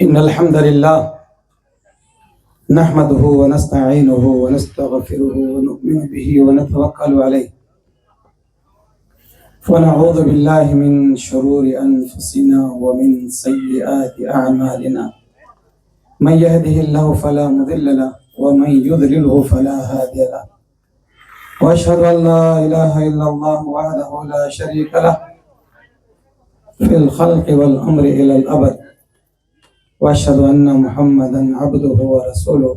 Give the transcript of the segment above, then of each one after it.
إن الحمد لله نحمده ونستعينه ونستغفره ونؤمن به ونتوكل عليه ونعوذ بالله من شرور أنفسنا ومن سيئات أعمالنا من يهده الله فلا مضل له ومن يضلله فلا هادي له وأشهد أن لا إله إلا الله وحده لا شريك له في الخلق والأمر إلى الأبد وأشهد أن محمدا عبده ورسوله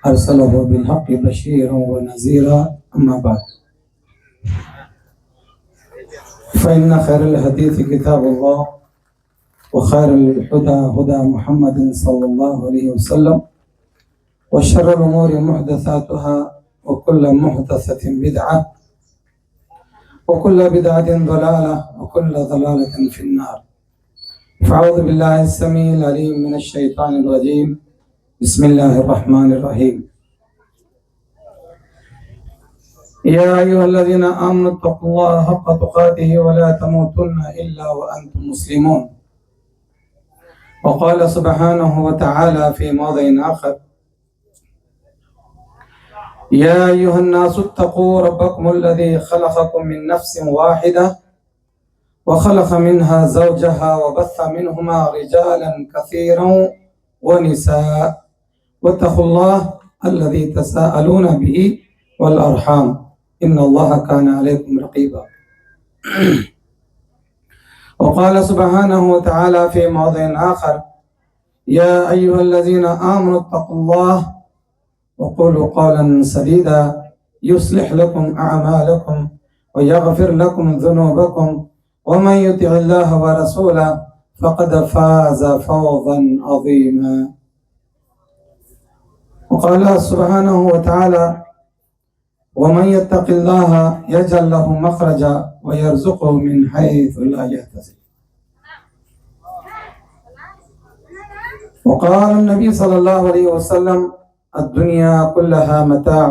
أرسله بالحق بشيرا ونذيرا أما بعد فإن خير الحديث كتاب الله وخير الهدى هدى محمد صلى الله عليه وسلم وشر الأمور محدثاتها وكل محدثة بدعة وكل بدعة ضلالة وكل ضلالة في النار. فأعوذ بالله السميع العليم من الشيطان الرجيم. بسم الله الرحمن الرحيم. يا أيها الذين آمنوا اتقوا الله حق تقاته ولا تموتن إلا وأنتم مسلمون. وقال سبحانه وتعالى في موضع آخر: يا أيها الناس اتقوا ربكم الذي خلقكم من نفس واحدة وخلق منها زوجها وبث منهما رجالا كثيرا ونساء واتقوا الله الذي تساءلون به والأرحام إن الله كان عليكم رقيبا. وقال سبحانه وتعالى في موضع آخر: يا أيها الذين آمنوا اتقوا الله وقولوا قولا سديدا يصلح لكم أعمالكم ويغفر لكم ذنوبكم ومن يطع الله ورسوله فقد فاز فوزا عظيما. وقال سبحانه وتعالى: ومن يتق الله يجعل له مخرجا ويرزقه من حيث لا يحتسب. وقال النبي صلى الله عليه وسلم: الدنيا كلها متاع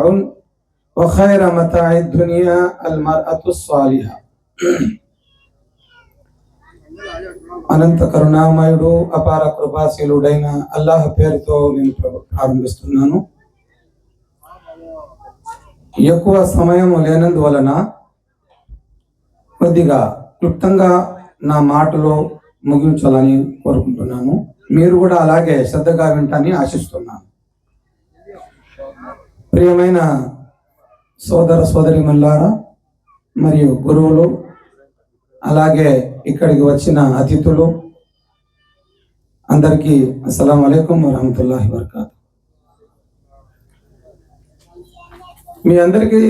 وخير متاع الدنيا المرأة الصالحة. అనంత కరుణామయుడు అపార కృపాశీలుడైన అల్లాహ్ పేరుతో నేను ప్రారంభిస్తున్నాను. ఎక్కువ సమయం లేనందువలన కొద్దిగా క్లుప్తంగా నా మాటలో ముగించాలని కోరుకుంటున్నాను. మీరు కూడా అలాగే శ్రద్ధగా వింటారని ఆశిస్తున్నాను. ప్రియమైన సోదర సోదరీమణులారా మరియు గురువులు, అలాగే ఇక్కడికి వచ్చిన అతిథులు, అందరికీ అస్సలాము అలైకుం వరహమతుల్లాహి వబరకాతుహు. మీ అందరికీ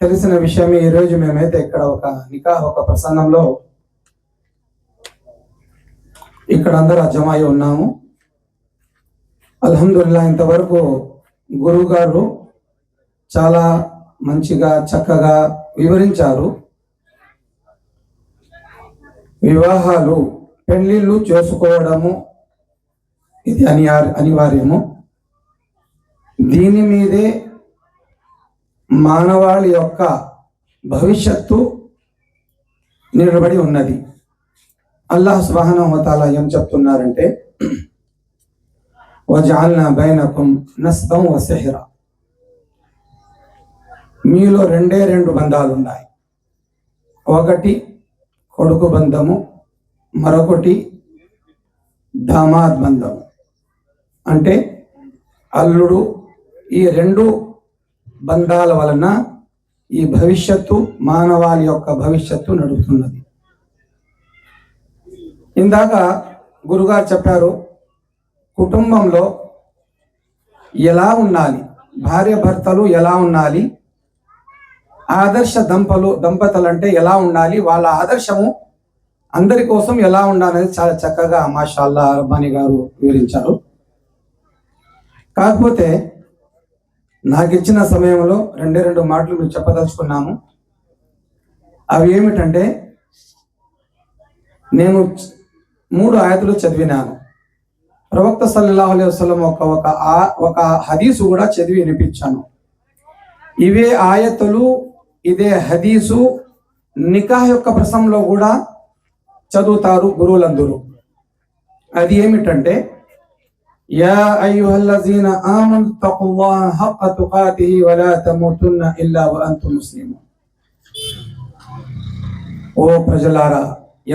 తెలిసిన విషయమే, ఈరోజు మేమైతే ఇక్కడ ఒక ప్రసంగంలో ఇక్కడ అందరూ జమ అయి ఉన్నాము. అల్హమ్దులిల్లాహ్, ఇంతవరకు గురువు గారు చాలా మంచిగా చక్కగా వివరించారు. వివాహాలు, పెళ్లిళ్ళు చేసుకోవడము ఇది అనివార్యము. దీని మీదే మానవాళి యొక్క భవిష్యత్తు నిలబడి ఉన్నది. అల్లాహ్ సుబ్హానహు వ తఆలా ఏం చెప్తున్నారంటే, వజఅల్నా బైనకుం నస్బం వ సిహ్రా. మీలో రెండు బంధాలు ఉన్నాయి. ఒకటి కొడుకు బంధము, మరొకటి దామాద్ బంధము, అంటే అల్లుడు. ఈ రెండు బంధాల వలన ఈ భవిష్యత్తు, మానవాళి యొక్క భవిష్యత్తు నడుస్తున్నది. ఇందాక గురుగారు చెప్పారు, కుటుంబంలో ఎలా ఉండాలి, భార్య భర్తలు ఎలా ఉండాలి, ఆదర్శ దంపతులు అంటే ఎలా ఉండాలి, వాళ్ళ ఆదర్శము అందరి కోసం ఎలా ఉండాలనేది చాలా చక్కగా మాషాల్లా రబ్బానీ గారు వివరించారు. కాకపోతే నాకు ఇచ్చిన సమయంలో రెండు మాటలు మీకు చెప్పదలుచుకున్నాము. అవి ఏమిటంటే, నేను 3 ఆయతులు చదివినాను. ప్రవక్త సల్లల్లాహు అలైహి వసల్లం ఒక హదీసు కూడా చదివి వినిపించాను. ఇవే ఆయతులు, ఇదే హదీసు నికాహ్ యొక్క ప్రసంగంలో కూడా చదువుతారు గురువులందరూ. అది ఏమిటంటే, యా అయ్యుహల్లజీన ఆమను తఖుల్లాహ హక్క తుకాతిహి వలా తమూతున్న ఇల్లా వఅంతుం ముస్లిమూన్. ఓ ప్రజలారా,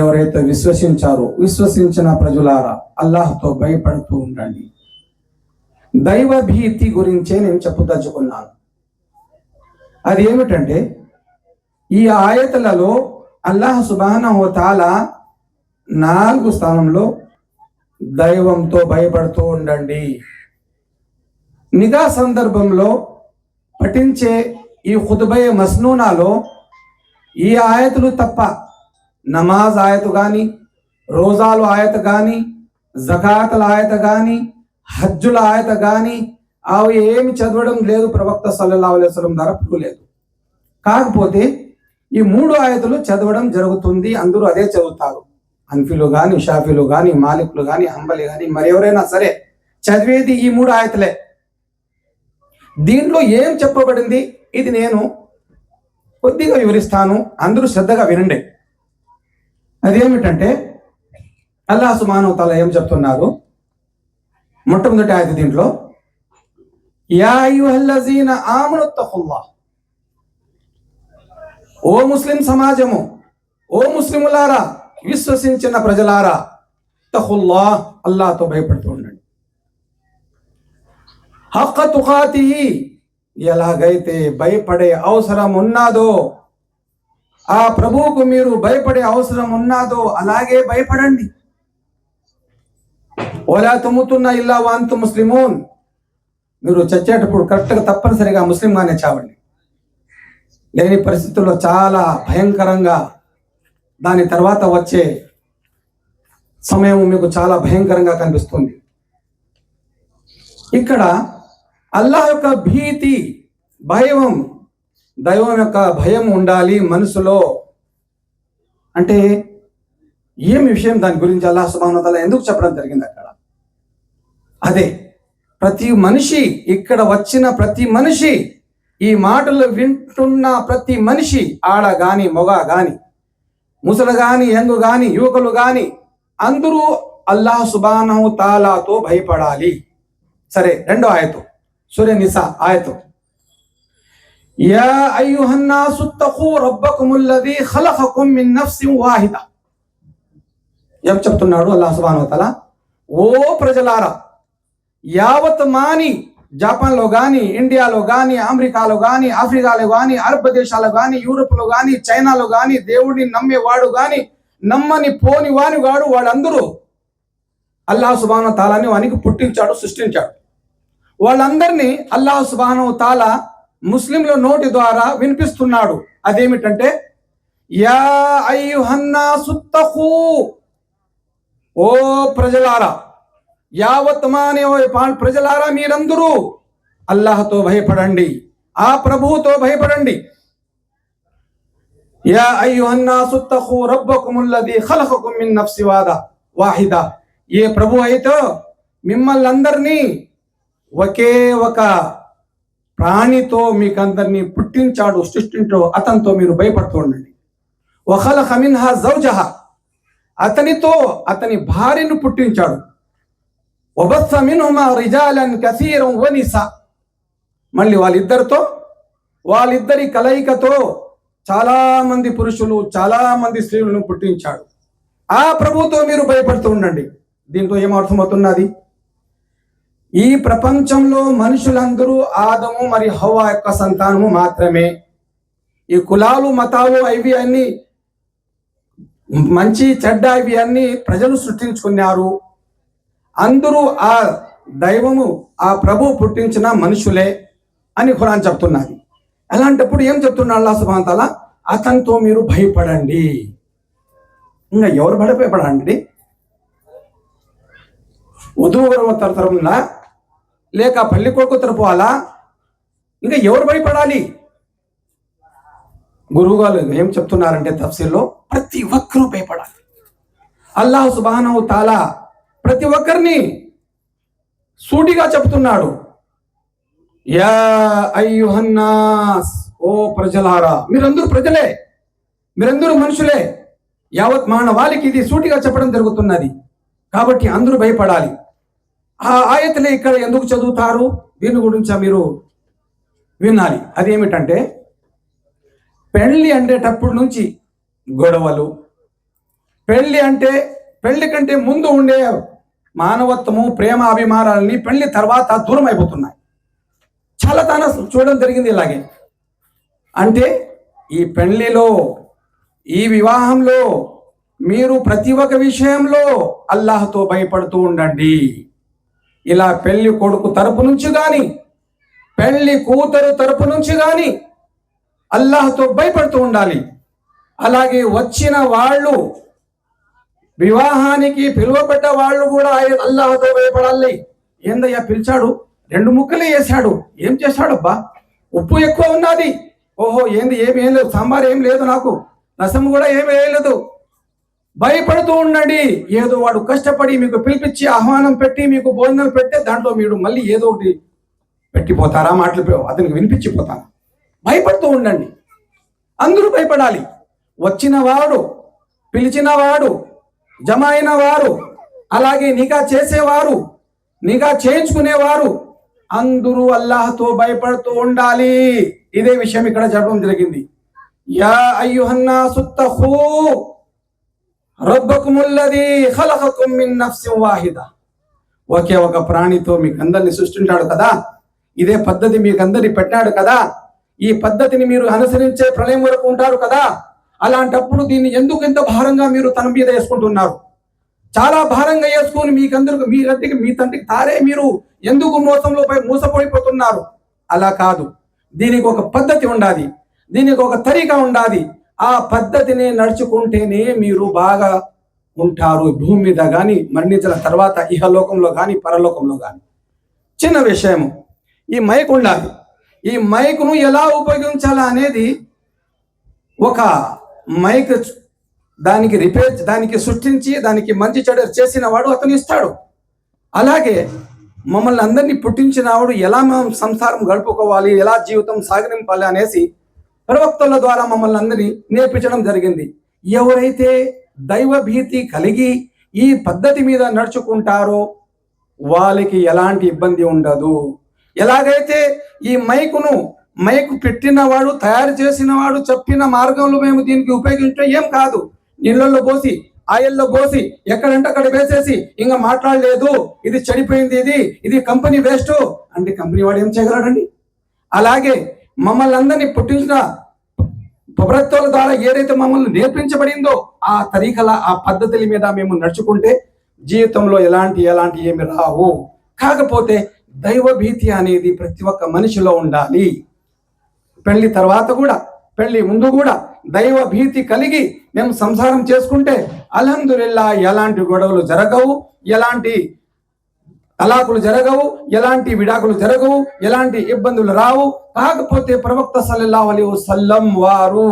ఎవరైతే విశ్వసించిన ప్రజలారా, అల్లాహ్తో భయపడుతూ ఉండండి. దైవ భీతి గురించే నేను చెప్పదలుచుకున్నాను. అది ఏమిటంటే, ఈ ఆయతలలో అల్లాహ్ సుబ్హానహు వ తఆలా 4 స్థానంలో దైవంతో భయపడుతూ ఉండండి. నిగా సందర్భంలో పఠించే ఈ ఖుతుబే మస్నూనాలో ఈ ఆయతులు తప్ప నమాజ్ ఆయత కానీ, రోజాలు ఆయత కానీ, జకాతుల ఆయత కానీ, హజ్జుల ఆయత కానీ అవి ఏమి చదవడం లేదు. ప్రవక్త సల్లల్లాహు అలైహి వసల్లం ద్వారా లేదు. కాకపోతే ఈ 3 ఆయతులు చదవడం జరుగుతుంది. అందరూ అదే చదువుతారు. హన్ఫీలు కానీ, షాఫీలు కానీ, మాలికులు కానీ, హంబలి కానీ, మరి ఎవరైనా సరే చదివేది ఈ 3 ఆయతులే. దీంట్లో ఏం చెప్పబడింది ఇది నేను కొద్దిగా వివరిస్తాను, అందరూ శ్రద్ధగా వినండి. అదేమిటంటే, అల్లాహ్ సుబ్హానహు వ తఆలా ఏం చెప్తున్నారు? మొట్టమొదటి ఆయత దీంట్లో, యా అయ్యుహల్లజీన ఆమను తఖుల్లాహ్. ఓ ముస్లిం సమాజము, ఓ ముస్లిములారా, విశ్వసించిన ప్రజలారా, తఖుల్లాహ్, అల్లాహ్తో భయపడుతూ ఉండండి. హక్క తుకాతిహి, ఎలాగైతే భయపడే అవసరం ఉన్నాదో, ఆ ప్రభువుకు మీరు భయపడే అవసరం ఉన్నాదో అలాగే భయపడండి. వలా తముతున్న ఇల్లా వఅంతుం ముస్లిమూన్. మీరు చచ్చేటప్పుడు కరెక్ట్గా తప్పనిసరిగా ముస్లింగానే చావండి. లేని పరిస్థితుల్లో చాలా భయంకరంగా, దాని తర్వాత వచ్చే సమయం మీకు చాలా భయంకరంగా కనిపిస్తుంది. ఇక్కడ అల్లాహ్ యొక్క భీతి, భయం, దైవం యొక్క భయం ఉండాలి మనసులో. అంటే ఏమి విషయం, దాని గురించి అల్లాహ్ సుబ్హానహు వ తఆలా ఎందుకు చెప్పడం జరిగింది అక్కడ? అదే ప్రతి మనిషి, ఇక్కడ వచ్చిన ప్రతి మనిషి, ఈ మాటలు వింటున్న ప్రతి మనిషి, ఆడ గాని మొగ గాని, ముసలు గాని, యంగు గాని, యువకులు గాని, అందరూ అల్లాహ్ సుబ్హానహు వ తఆలాతో భయపడాలి. సరే, రెండో ఆయతు సూరా నిసా ఆయతు, యా అయ్యుహన్నాసు తఖూ రబ్బకుముల్లదీ ఖలఖకుం మిన్ నఫ్సిన్ వాహిద. ఏం చెప్తున్నాడు అల్లాహ్ సుబ్హానహు వ తఆలా? ఓ ప్రజలారా, యావత్ మాని జపాన్లో కానీ, ఇండియాలో కానీ, అమెరికాలో కానీ, ఆఫ్రికాలో కానీ, అరబ్ దేశాల్లో కానీ, యూరోప్లో కానీ, చైనాలో కానీ, దేవుడిని నమ్మేవాడు కానీ, నమ్మని పోని వాని వాడు, వాళ్ళందరూ అల్లాహ్ సుబ్హానహు వ తఆలాని వానికి పుట్టించాడు, సృష్టించాడు. వాళ్ళందరినీ అల్లాహ్ సుబ్హానహు వ తఆలా ముస్లింల నోటి ద్వారా వినిపిస్తున్నాడు. అదేమిటంటే, యా అయ్యుహన్నాసు తఖూ, ఓ ప్రజలారా, యావత్ మానే ప్రజలారా, మీరందరూ అల్లాహ్తో భయపడండి, ఆ ప్రభువుతో భయపడండి. యా అయ్యుహన్నాసు తఖూ రబ్బకుముల్లదీ ఖలఖకుం మిన్ నఫ్సి వాహిద. ఏ ప్రభు అయితే మిమ్మల్ని అందరినీ ఒకే ఒక ప్రాణితో మీకందరినీ పుట్టించాడు, సృష్టించాడు, అతనితో మీరు భయపడుతూ ఉండండి. వఖలఖ మిన్హా జౌజహా, అతనితో అతని భార్యను పుట్టించాడు. వబస్స మిన్హుమా రిజాలన్ కసీరన్ వనిసా, మళ్ళీ వాళ్ళిద్దరి కలయికతో చాలా మంది పురుషులు, చాలా మంది స్త్రీలను పుట్టించాడు. ఆ ప్రభుతో మీరు భయపడుతూ ఉండండి. దీంతో ఏమర్థమవుతున్నది? ఈ ప్రపంచంలో మనుషులందరూ ఆదము మరి హవ్వ యొక్క సంతానము మాత్రమే. ఈ కులాలు, మతాలు, ఇవి అన్ని మంచి చెడ్డ, ఇవి అన్ని ప్రజలు సృష్టించుకున్నారు. అందరూ ఆ దైవము, ఆ ప్రభు పుట్టించిన మనుషులే అని ఖురాన్ చెప్తున్నది. అలాంటప్పుడు ఏం చెప్తున్నా అల్లాహ్ సుబ్హానహు వ తఆలా? అతనితో మీరు భయపడండి. ఇంకా ఎవరు భయపడండి? వధువు తరపున లేక పల్లి కొడుకు తరపు అలా ఇంకా ఎవరు భయపడాలి? గురువు గారు ఏం చెప్తున్నారంటే తఫ్సీర్లో, ప్రతి ఒక్కరూ భయపడాలి. అల్లాహ్ సుబ్హానహు వ తఆలా ప్రతి ఒక్కరిని సూటిగా చెప్తున్నాడు. యా అయ్యుహన్నాస్, ఓ ప్రజలారా, మీరందరూ ప్రజలే, మీరందరూ మనుషులే. యావత్ మానవాళికి ఇది సూటిగా చెప్పడం జరుగుతున్నది. కాబట్టి అందరూ భయపడాలి. ఆ ఆయతలే ఇక్కడ ఎందుకు చదువుతారు, దీని గురించి మీరు వినాలి. అదేమిటంటే, పెళ్లి అంటేటప్పటి నుంచి గొడవలు, పెళ్లి కంటే ముందు ఉండే మానవత్వము, ప్రేమ, అభిమానాలని పెళ్లి తర్వాత దూరం అయిపోతున్నాయి. చాలా తాను చూడడం జరిగింది. ఇలాగే అంటే ఈ పెళ్లిలో, ఈ వివాహంలో మీరు ప్రతి ఒక్క విషయంలో అల్లాహ్తో భయపడుతూ ఉండండి. ఇలా పెళ్లి కొడుకు తరపు నుంచి కానీ, పెళ్లి కూతురు తరపు నుంచి కానీ అల్లాహ్తో భయపడుతూ ఉండాలి. అలాగే వచ్చిన వాళ్ళు, వివాహానికి పిలువబడ్డ వాళ్ళు కూడా అల్లాహ్తో భయపడాలి. ఏందయ్యా పిలిచాడు, 2 ముక్కలే వేశాడు, ఏం చేశాడబ్బా, ఉప్పు ఎక్కువ ఉన్నది, ఓహో ఏంది ఏం లేదు, సాంబార్ ఏం లేదు, నాకు రసం కూడా ఏమి వేయలేదు. భయపడుతూ ఉండండి. ఏదో వాడు కష్టపడి మీకు పిలిపించి ఆహ్వానం పెట్టి మీకు భోజనం పెడితే దాంట్లో మీరు మళ్ళీ ఏదో ఒకటి పెట్టిపోతారా, మాటలు అతనికి వినిపించిపోతారా. భయపడుతూ ఉండండి. అందరూ భయపడాలి. వచ్చిన వాడు, పిలిచిన వాడు, జమ అయిన వారు, అలాగే నికా చేసేవారు, నికా చేయించుకునేవారు అందరూ అల్లాహ్తో భయపడుతూ ఉండాలి. ఇదే విషయం ఇక్కడ చెప్పడం జరిగింది. యా అయ్యుహన్నాసుత్తఖూ రబ్బకుముల్లదీ ఖలఖకుం మిన్ నఫ్సిన్ వాహిదా. ఒకే ఒక ప్రాణితో మీకు అందరిని సృష్టించాడు కదా, ఇదే పద్ధతి మీకు అందరినీ పెట్టాడు కదా, ఈ పద్ధతిని మీరు అనుసరించే ప్రళయం వరకు ఉంటారు కదా. అలాంటప్పుడు దీన్ని ఎందుకు ఎంత భారంగా మీరు తన మీద వేసుకుంటున్నారు? చాలా భారంగా వేసుకొని మీ తండ్రికి తారే మీరు ఎందుకు మోసపోయిపోతున్నారు? అలా కాదు. దీనికి ఒక పద్ధతి ఉండాలి, దీనికి ఒక తరీకా ఉండాలి. ఆ పద్ధతిని నడుచుకుంటేనే మీరు బాగా ఉంటారు, భూమి మీద కానీ, మరణించిన తర్వాత ఇహలోకంలో కానీ, పరలోకంలో కానీ. చిన్న విషయము, ఈ మైక్ ఉండాలి. ఈ మైక్ను ఎలా ఉపయోగించాలా అనేది ఒక మైక్ దానికి సృష్టించి దానికి మంచి చెడు చేసిన వాడు అతను ఇస్తాడు. అలాగే మమ్మల్ని అందరినీ పుట్టించిన వాడు ఎలా మనం సంసారం గడుపుకోవాలి, ఎలా జీవితం సాగనింపాలి అనేసి ప్రవక్తల ద్వారా మమ్మల్ని అందరినీ నేర్పించడం జరిగింది. ఎవరైతే దైవ భీతి కలిగి ఈ పద్ధతి మీద నడుచుకుంటారో వాళ్ళకి ఎలాంటి ఇబ్బంది ఉండదు. ఎలాగైతే ఈ మైకు పెట్టినవాడు, తయారు చేసిన వాడు చెప్పిన మార్గంలో మేము దీనికి ఉపయోగించే ఏం కాదు, నీళ్ళల్లో పోసి ఆయిల్లో పోసి ఎక్కడంటే అక్కడ వేసేసి ఇంకా మాట్లాడలేదు, ఇది చెడిపోయింది, ఇది కంపెనీ వేస్ట్ అంటే కంపెనీ వాడు ఏం చేయగలడండి? అలాగే మమ్మల్ని అందరినీ పుట్టించిన ప్రవక్తల ద్వారా ఏదైతే మమ్మల్ని నేర్పించబడిందో ఆ తరీకల, ఆ పద్ధతుల మీద మేము నడుచుకుంటే జీవితంలో ఎలాంటి ఏమి రావు. కాకపోతే దైవ భీతి అనేది ప్రతి ఒక్క మనిషిలో ఉండాలి. పెళ్లి తర్వాత కూడా, పెళ్లి ముందు కూడా దైవ భీతి కలిగి మేము సంసారం చేసుకుంటే అల్హమ్దులిల్లా ఎలాంటి గొడవలు జరగవు, ఎలాంటి తలాకులు జరగవు, ఎలాంటి విడాకులు జరగవు, ఎలాంటి ఇబ్బందులు రావు. కాకపోతే ప్రవక్త సల్లల్లాహు అలైహి వసల్లం వారు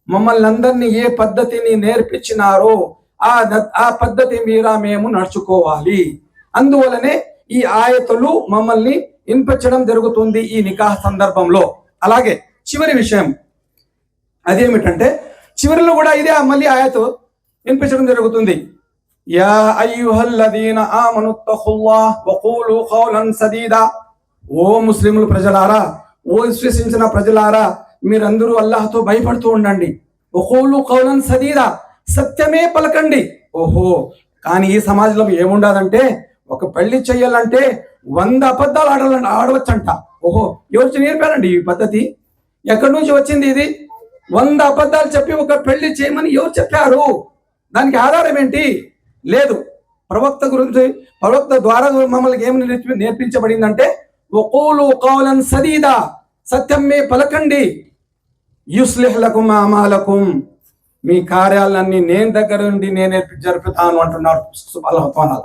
మమ్మల్ని అందరినీ ఏ పద్ధతిని నేర్పించినారో ఆ పద్ధతి మీద మేము నడుచుకోవాలి. అందువలనే ఈ ఆయతులు మమ్మల్ని వినిపించడం జరుగుతుంది ఈ నికాహ్ సందర్భంలో. అలాగే చివరి విషయం అదేమిటంటే, చివరిలో కూడా ఇదే మళ్ళీ ఆయతు వినిపించడం జరుగుతుంది. యా అయ్యుహల్లదీన ఆమనుత్తఖుల్లాహ్ వఖూలు ఖౌలన్ సదీదా. ఓ ముస్లిముల ప్రజలారా, ఓ విశ్వసించిన ప్రజలారా, మీరందరూ అల్లాహ్తో భయపడుతూ ఉండండి. వఖూలు ఖౌలన్ సదీదా, సత్యమే పలకండి. ఓహో, కానీ ఈ సమాజంలో ఏముండదంటే, ఒక పెళ్లి చేయాలంటే 100 అబద్ధాలు ఆడవచ్చంట. ఓహో, ఎవరు నేర్పారండి ఈ పద్ధతి? ఎక్కడి నుంచి వచ్చింది ఇది? 100 అబద్ధాలు చెప్పి ఒక పెళ్లి చేయమని ఎవరు చెప్పారు? దానికి ఆధారం ఏంటి? లేదు. ప్రవక్త ద్వారా మమ్మల్ని ఏమి నేర్పించబడిందంటే, వఖూలు ఖౌలన్ సదీదా, సత్యమే పలకండి. యుస్లిహ్ లకుం అమాలకుం, మీ కార్యాలన్నీ నేను దగ్గర నుండి నేనే జరుపుతాను అంటున్నారు అల్లాహ్ తఆలా.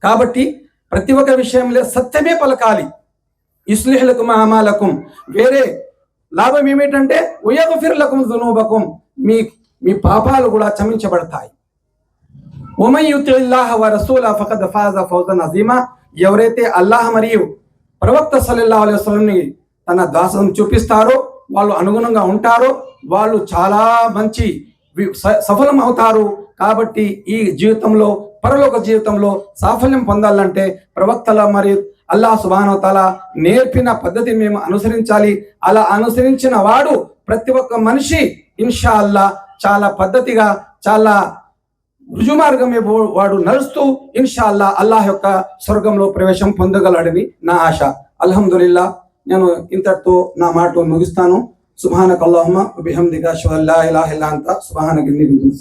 కాబట్టి ప్రతి ఒక్క విషయంలో సత్యమే పలకాలి. యుస్లిహ్ లకుం అమాలకుం, వేరే లాభం ఏమిటంటే వయగ్ఫిర్ లకుం జునూబకుం, మీ పాపాలు కూడా క్షమించబడతాయి. వమన్ యుతిఇల్లాహ వ రసూలహు ఫఖద్ ఫాజ ఫౌజన్ అజీమా, ఎవరైతే అల్లాహ్ మరియు ప్రవక్త సల్లల్లాహు అలైహి వసల్లంని తన దాసం చూపిస్తారో, వాళ్ళు అనుగుణంగా ఉంటారో, వాళ్ళు చాలా మంచి సఫలం అవుతారు. కాబట్టి ఈ జీవితంలో పరలోక జీవితంలో సాఫల్యం పొందాలంటే ప్రవక్తల మరియు అల్లాహ్ సుబ్హానహు వ తఆలా నేర్పిన పద్ధతిని మేము అనుసరించాలి. అలా అనుసరించిన వాడు ప్రతి ఒక్క మనిషి ఇన్షా అల్లా చాలా పద్ధతిగా చాలా రుజుమార్గం వాడు నడుస్తూ ఇన్షా అల్లా అల్లాహ్ యొక్క స్వర్గంలో ప్రవేశం పొందగలడని నా ఆశ. అల్హమ్దులిల్లా, నేను ఇంతటితో నా మాట ముగిస్తాను. సుబ్హానక అల్లాహుమ్మా వ బిహమ్దిక అష్హదు అన్ లా ఇలాహా ఇల్లా అంత సుబ్హానక ఇన్నీ కుంతు